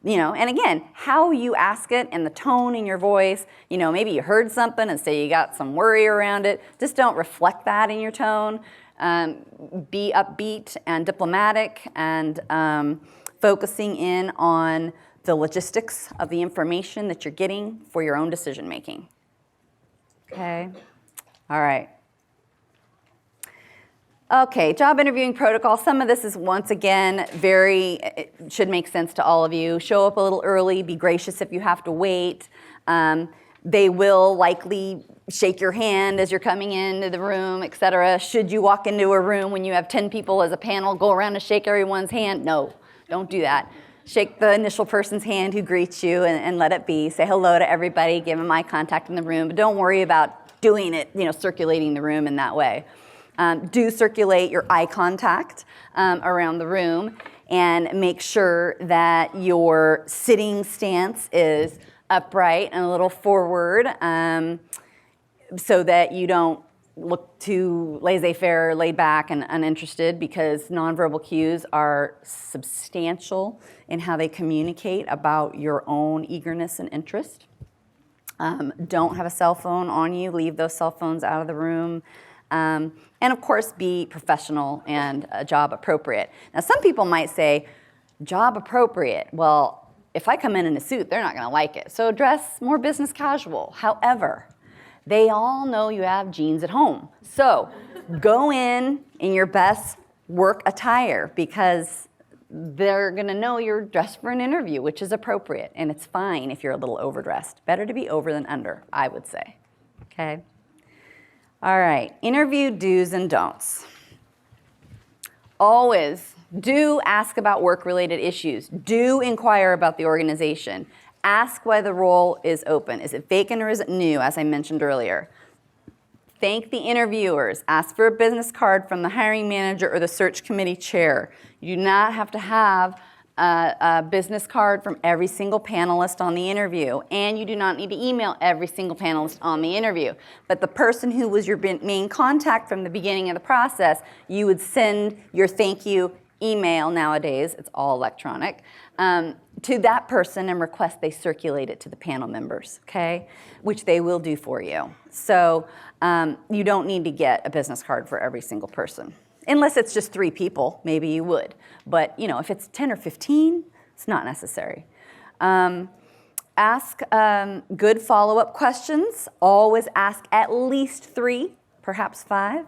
and again, how you ask it and the tone in your voice, maybe you heard something and say you got some worry around it. Just don't reflect that in your tone. Be upbeat and diplomatic and focusing in on the logistics of the information that you're getting for your own decision making. Okay, all right. Okay, job interviewing protocol. Some of this is, once again, it should make sense to all of you. Show up a little early, be gracious if you have to wait. They will likely shake your hand as you're coming into the room, etc. Should you walk into a room when you have 10 people as a panel, go around and shake everyone's hand? No, don't do that. Shake the initial person's hand who greets you and let it be. Say hello to everybody, give them eye contact in the room, but don't worry about doing it, circulating the room in that way. Do circulate your eye contact around the room and make sure that your sitting stance is upright and a little forward so that you don't look too laissez-faire, laid back, and uninterested, because nonverbal cues are substantial in how they communicate about your own eagerness and interest. Don't have a cell phone on you. Leave those cell phones out of the room. And of course, be professional and job appropriate. Now, some people might say, job appropriate. Well, if I come in a suit, they're not going to like it. So dress more business casual. However, they all know you have jeans at home. So go in your best work attire, because they're going to know you're dressed for an interview, which is appropriate. And it's fine if you're a little overdressed. Better to be over than under, I would say. Okay? All right, interview do's and don'ts. Always do ask about work-related issues. Do inquire about the organization. Ask why the role is open. Is it vacant or is it new, as I mentioned earlier? Thank the interviewers. Ask for a business card from the hiring manager or the search committee chair. You do not have to have a business card from every single panelist on the interview, and you do not need to email every single panelist on the interview. But the person who was your main contact from the beginning of the process, you would send your thank you email nowadays, it's all electronic, to that person and request they circulate it to the panel members, okay? Which they will do for you. So you don't need to get a business card for every single person. Unless it's just 3 people, maybe you would. But if it's 10 or 15, it's not necessary. Ask good follow-up questions. Always ask at least 3, perhaps 5.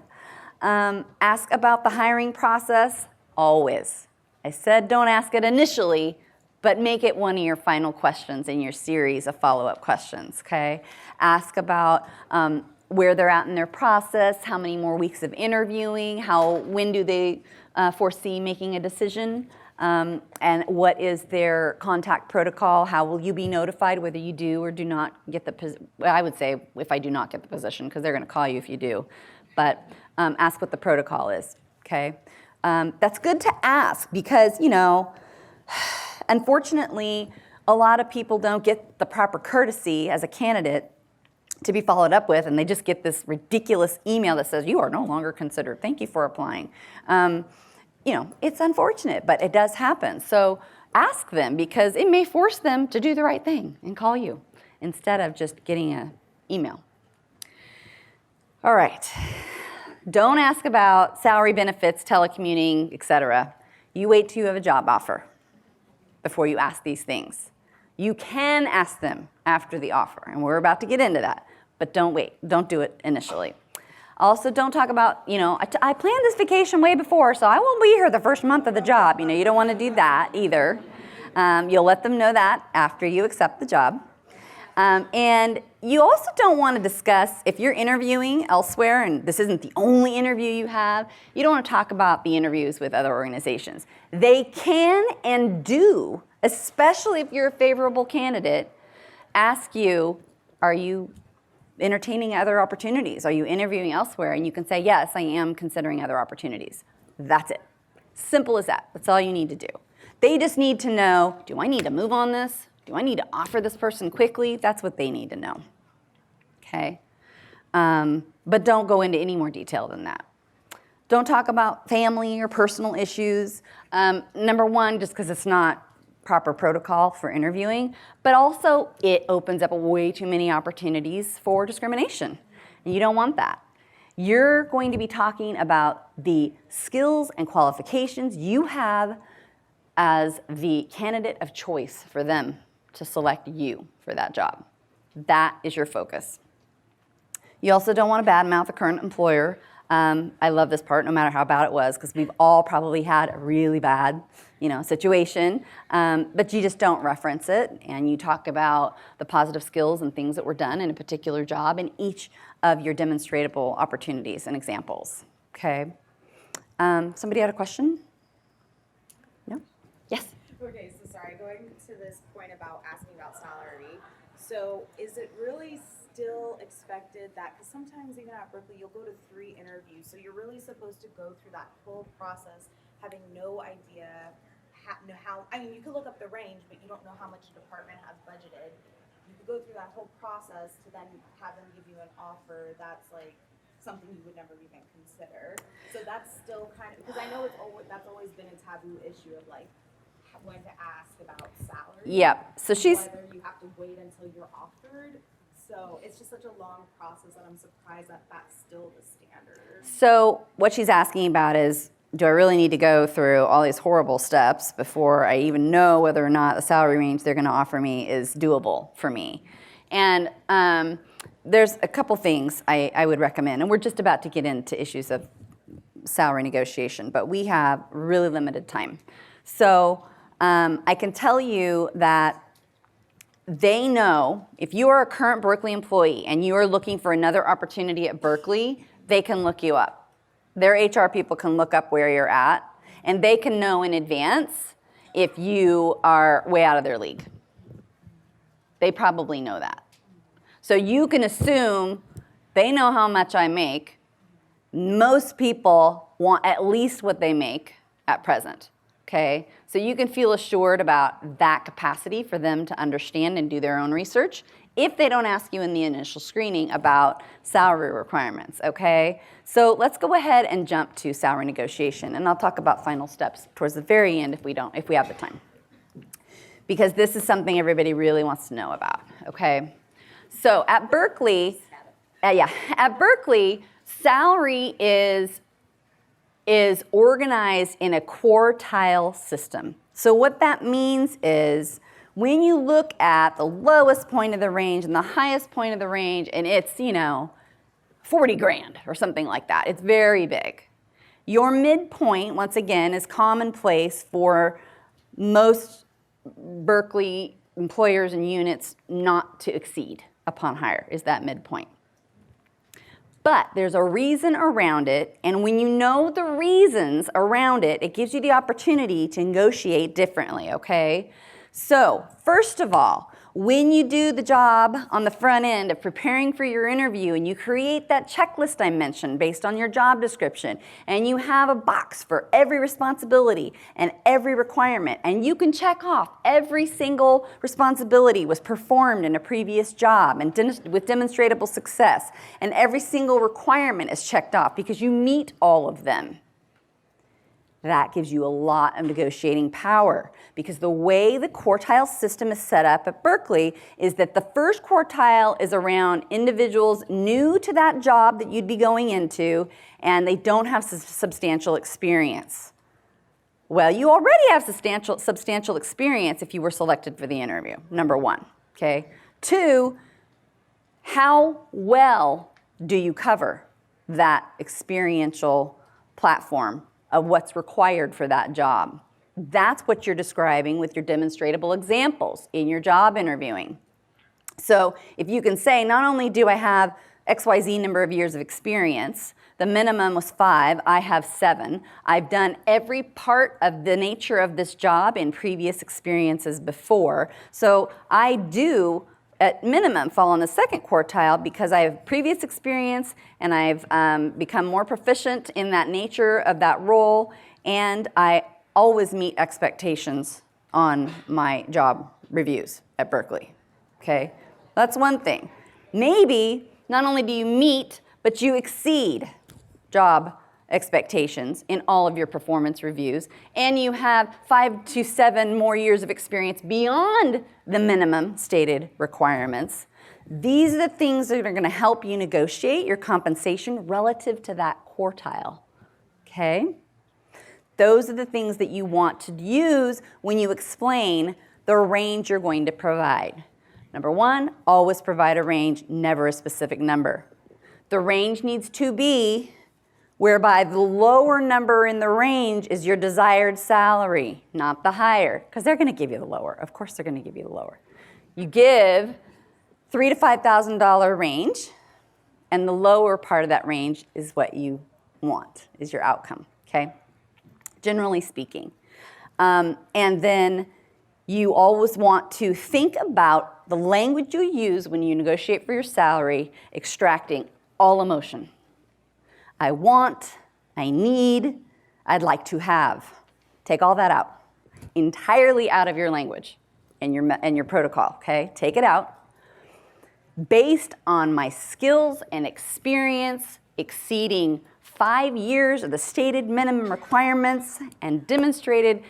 Ask about the hiring process, always. I said don't ask it initially, but make it one of your final questions in your series of follow-up questions, okay? Ask about where they're at in their process, how many more weeks of interviewing, when do they foresee making a decision, and what is their contact protocol, how will you be notified whether you do or do not get the position. Well, I would say if I do not get the position, because they're going to call you if you do, but ask what the protocol is, okay? That's good to ask because, unfortunately, a lot of people don't get the proper courtesy as a candidate to be followed up with, and they just get this ridiculous email that says, you are no longer considered. Thank you for applying. It's unfortunate, but it does happen. So ask them, because it may force them to do the right thing and call you instead of just getting an email. All right. Don't ask about salary, benefits, telecommuting, etc. You wait till you have a job offer before you ask these things. You can ask them after the offer, and we're about to get into that, but don't wait. Don't do it initially. Also, don't talk about, I planned this vacation way before, so I won't be here the first month of the job. You don't want to do that either. You'll let them know that after you accept the job. And you also don't want to discuss, if you're interviewing elsewhere, and this isn't the only interview you have, you don't want to talk about the interviews with other organizations. They can and do, especially if you're a favorable candidate, ask you, are you entertaining other opportunities? Are you interviewing elsewhere? And you can say, yes, I am considering other opportunities. That's it. Simple as that. That's all you need to do. They just need to know, do I need to move on this? Do I need to offer this person quickly? That's what they need to know. Okay? But don't go into any more detail than that. Don't talk about family or personal issues. Number one, just because it's not proper protocol for interviewing, but also it opens up way too many opportunities for discrimination. And you don't want that. You're going to be talking about the skills and qualifications you have as the candidate of choice for them to select you for that job. That is your focus. You also don't want to badmouth a current employer. I love this part, no matter how bad it was, because we've all probably had a really bad, situation. But you just don't reference it, and you talk about the positive skills and things that were done in a particular job in each of your demonstratable opportunities and examples. Okay. Somebody had a question? No? Yes. Okay, so sorry, going to this point about asking about salary. So is it really still expected that, because sometimes even at Berkeley, you'll go to 3 interviews, so you're really supposed to go through that whole process having no idea how, I mean, you could look up the range, but you don't know how much the department has budgeted. You could go through that whole process to then have them give you an offer that's like something you would never even consider. So that's still kind of, because I know that's always been a taboo issue of like when to ask about salary. Yep. So she's whether you have to wait until you're offered. So it's just such a long process that I'm surprised that that's still the standard. So what she's asking about is, do I really need to go through all these horrible steps before I even know whether or not the salary range they're going to offer me is doable for me? And there's a couple things I would recommend, and we're just about to get into issues of salary negotiation, but we have really limited time. So I can tell you that they know if you are a current Berkeley employee and you are looking for another opportunity at Berkeley, they can look you up. Their HR people can look up where you're at, and they can know in advance if you are way out of their league. They probably know that. So you can assume they know how much I make. Most people want at least what they make at present. Okay, so you can feel assured about that capacity for them to understand and do their own research if they don't ask you in the initial screening about salary requirements, okay? So let's go ahead and jump to salary negotiation, and I'll talk about final steps towards the very end if we have the time. Because this is something everybody really wants to know about, okay? So at Berkeley, at Berkeley, salary is organized in a quartile system. So what that means is when you look at the lowest point of the range and the highest point of the range, and it's, 40 grand or something like that. It's very big. Your midpoint, once again, is commonplace for most Berkeley employers and units not to exceed upon hire, is that midpoint. But there's a reason around it, and when you know the reasons around it, it gives you the opportunity to negotiate differently, okay? So, first of all, when you do the job on the front end of preparing for your interview and you create that checklist I mentioned based on your job description, and you have a box for every responsibility and every requirement, and you can check off every single responsibility was performed in a previous job and with demonstrable success, and every single requirement is checked off because you meet all of them. That gives you a lot of negotiating power because the way the quartile system is set up at Berkeley is that the first quartile is around individuals new to that job that you'd be going into, and they don't have substantial experience. Well, you already have substantial experience if you were selected for the interview, number one, okay? 2, how well do you cover that experiential platform of what's required for that job? That's what you're describing with your demonstratable examples in your job interviewing. So if you can say, not only do I have XYZ number of years of experience, the minimum was 5, I have 7. I've done every part of the nature of this job in previous experiences before. So I do at minimum fall in the second quartile because I have previous experience and I've become more proficient in that nature of that role, and I always meet expectations on my job reviews at Berkeley. Okay, that's one thing. Maybe not only do you meet, but you exceed job expectations in all of your performance reviews, and you have 5 to 7 more years of experience beyond the minimum stated requirements. These are the things that are going to help you negotiate your compensation relative to that quartile. Okay? Those are the things that you want to use when you explain the range you're going to provide. Number one, always provide a range, never a specific number. The range needs to be whereby the lower number in the range is your desired salary, not the higher, because they're going to give you the lower. Of course they're going to give you the lower. You give $3,000 to $5,000 range, and the lower part of that range is what you want, is your outcome, okay? Generally speaking. And then you always want to think about the language you use when you negotiate for your salary, extracting all emotion. I want, I need, I'd like to have. Take all that out. Entirely out of your language and your protocol, okay? Take it out. Based on my skills and experience exceeding 5 years of the stated minimum requirements and demonstrated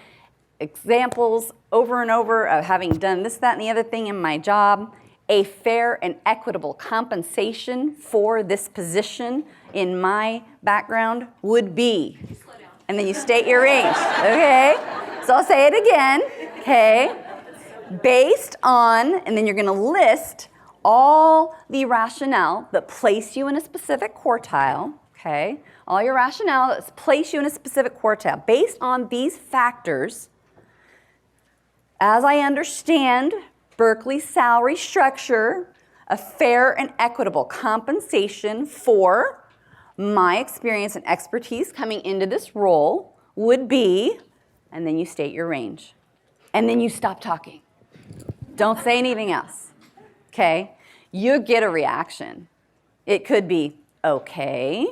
examples over and over of having done this, that, and the other thing in my job, a fair and equitable compensation for this position in my background would be, and then you state your range, okay? So I'll say it again, okay? Based on, and then you're gonna list all the rationale that place you in a specific quartile, okay? All your rationale that place you in a specific quartile. Based on these factors, as I understand Berkeley's salary structure, a fair and equitable compensation for my experience and expertise coming into this role would be, and then you state your range. And then you stop talking. Don't say anything else, okay? You get a reaction. It could be, okay,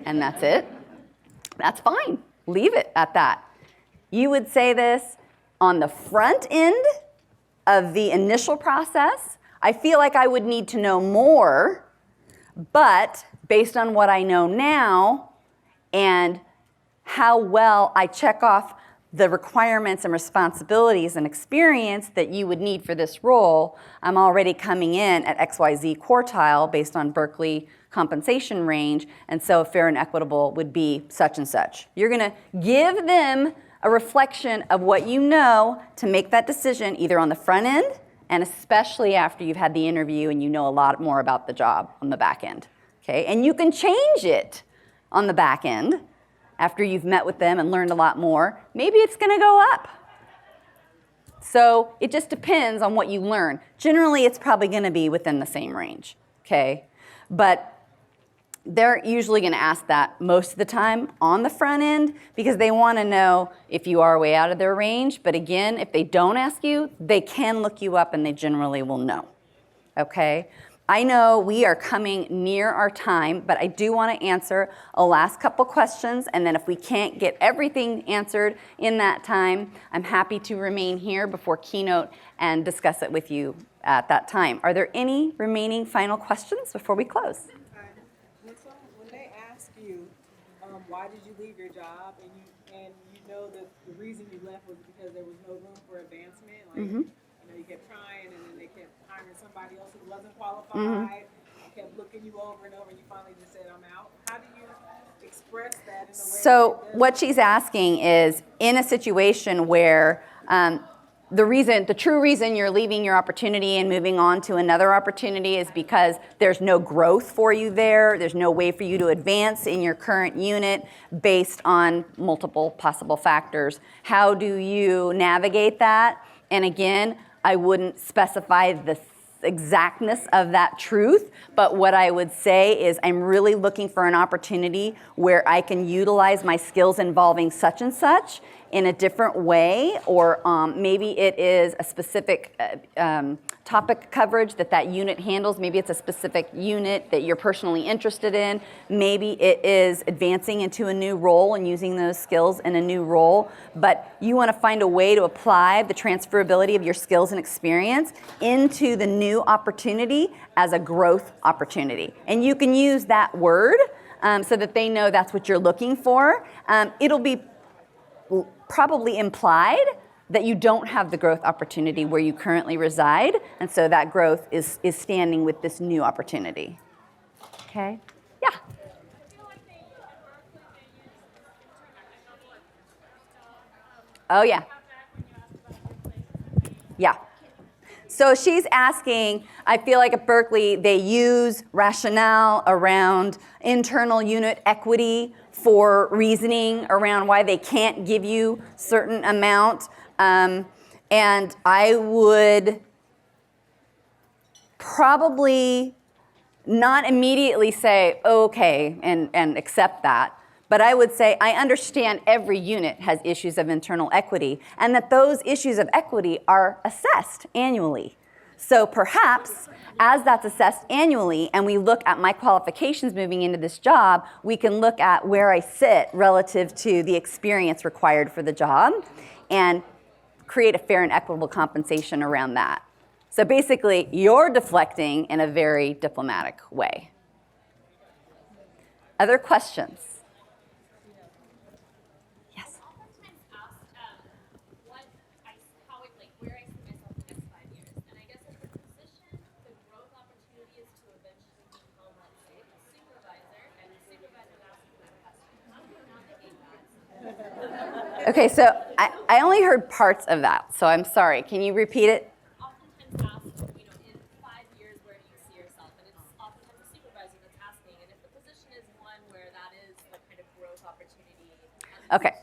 and that's it. That's fine. Leave it at that. You would say this on the front end of the initial process. I feel like I would need to know more, but based on what I know now and how well I check off the requirements and responsibilities and experience that you would need for this role, I'm already coming in at XYZ quartile based on Berkeley compensation range, and so fair and equitable would be such and such. You're gonna give them a reflection of what you know to make that decision either on the front end and especially after you've had the interview and you know a lot more about the job on the back end, okay? And you can change it on the back end after you've met with them and learned a lot more. Maybe it's gonna go up. So it just depends on what you learn. Generally, it's probably gonna be within the same range, okay? But they're usually going to ask that most of the time on the front end because they want to know if you are way out of their range. But again, if they don't ask you, they can look you up and they generally will know. Okay? I know we are coming near our time, but I do want to answer a last couple questions, and then if we can't get everything answered in that time, I'm happy to remain here before keynote and discuss it with you at that time. Are there any remaining final questions before we close? When they ask you, why did you leave your job, and you know that the reason you left was because there was no room for advancement, like you kept trying, and then they kept hiring somebody else who wasn't qualified, kept looking you over and over, and you finally just said, "I'm out." How do you express that in a way? So what she's asking is, in a situation where the true reason you're leaving your opportunity and moving on to another opportunity is because there's no growth for you there, there's no way for you to advance in your current unit based on multiple possible factors. How do you navigate that? And again, I wouldn't specify the exactness of that truth, but what I would say is I'm really looking for an opportunity where I can utilize my skills involving such and such in a different way, or maybe it is a specific topic coverage that unit handles. Maybe it's a specific unit that you're personally interested in. Maybe it is advancing into a new role and using those skills in a new role. But you want to find a way to apply the transferability of your skills and experience into the new opportunity as a growth opportunity. And you can use that word so that they know that's what you're looking for. It'll be probably implied that you don't have the growth opportunity where you currently reside, and so that growth is standing with this new opportunity. Okay? Yeah. Oh, yeah. Yeah. So she's asking, I feel like at Berkeley they use rationale around internal unit equity for reasoning around why they can't give you certain amount. And I would probably not immediately say, okay, and accept that. But I would say, I understand every unit has issues of internal equity, and that those issues of equity are assessed annually. So perhaps, as that's assessed annually, and we look at my qualifications moving into this job, we can look at where I sit relative to the experience required for the job, and create a fair and equitable compensation around that. So basically, you're deflecting in a very diplomatic way. Other questions? Yes. Oftentimes asked where I see myself in the next 5 years. And I guess as a position, the growth opportunity is to eventually become, let's say, a supervisor, and the supervisor asks you that question. How do you navigate that? Okay, so I only heard parts of that, so I'm sorry. Can you repeat it? Oftentimes asked, in 5 years, where do you see yourself? And it's oftentimes a supervisor that's asking. And if the position is one where that is the kind of growth opportunity. Okay,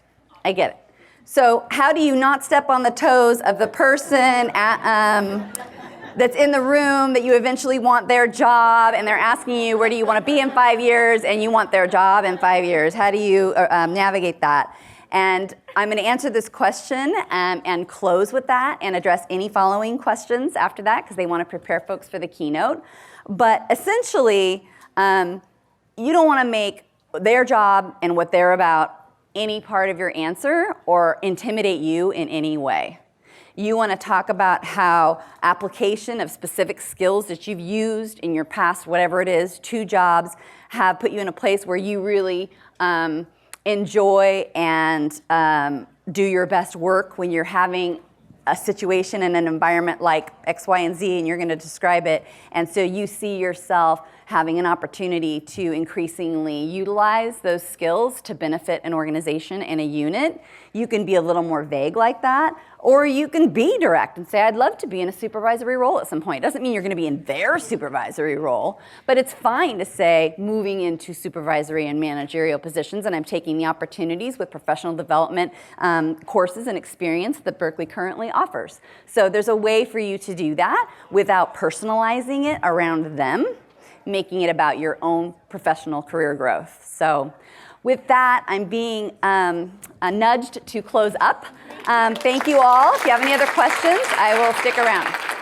I get it. So how do you not step on the toes of the person that's in the room that you eventually want their job, and they're asking you, where do you want to be in 5 years, and you want their job in 5 years? How do you navigate that? And I'm going to answer this question and close with that and address any following questions after that, because they want to prepare folks for the keynote. But essentially, you don't want to make their job and what they're about any part of your answer or intimidate you in any way. You want to talk about how application of specific skills that you've used in your past, whatever it is, 2 jobs, have put you in a place where you really enjoy and do your best work when you're having a situation in an environment like X, Y, and Z, and you're going to describe it. And so you see yourself having an opportunity to increasingly utilize those skills to benefit an organization and a unit. You can be a little more vague like that, or you can be direct and say, I'd love to be in a supervisory role at some point. It doesn't mean you're going to be in their supervisory role, but it's fine to say moving into supervisory and managerial positions, and I'm taking the opportunities with professional development courses and experience that Berkeley currently offers. So there's a way for you to do that without personalizing it around them, making it about your own professional career growth. So with that, I'm being nudged to close up. Thank you all. If you have any other questions, I will stick around.